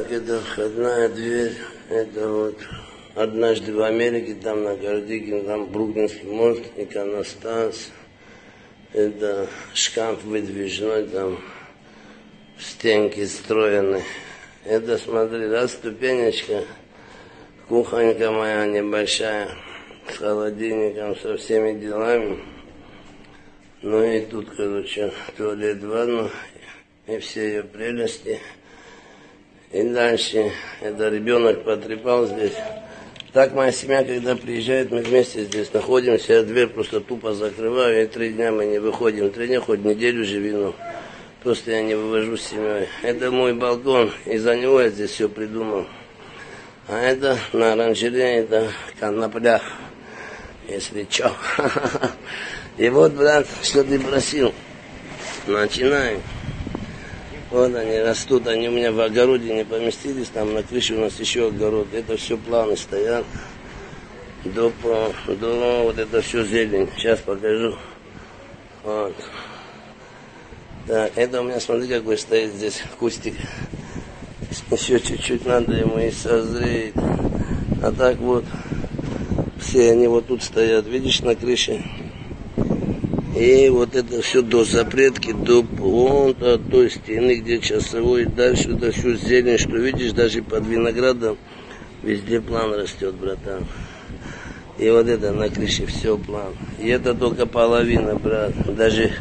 Так, это входная дверь. Это вот однажды в Америке, там на Гордыке, там Бруклинский мост, иконостас. Это шкаф выдвижной, там стенки встроены. Это, смотри, раз ступенечка, кухонька моя небольшая, с холодильником, со всеми делами. Ну и тут, короче, туалет, ванну, и все ее прелести. И дальше, это ребенок потрепал здесь. Так моя семья, когда приезжает, мы вместе здесь находимся, я дверь просто тупо закрываю, и 3 дня мы не выходим. 3 дня, хоть неделю живи, но просто я не вывожу с семьей. Это мой балкон, из-за него я здесь все придумал. А это на оранжерее, это конопля, если чё. И вот, брат, что ты просил. Начинаем. Вот они растут, они у меня в огороде не поместились, там на крыше у нас еще огород. Это все планы стоят до вот это все зелень. Сейчас покажу. Вот. Так, это у меня, смотри, какой стоит здесь кустик. Еще чуть-чуть надо ему и созреть. А так вот, все они вот тут стоят, видишь, на крыше. И вот это все до запретки, до вон от той стены, где часовой, дальше это все зелень, что видишь, даже под виноградом везде план растет, братан. И вот это на крыше все план. И это только половина, брат. Даже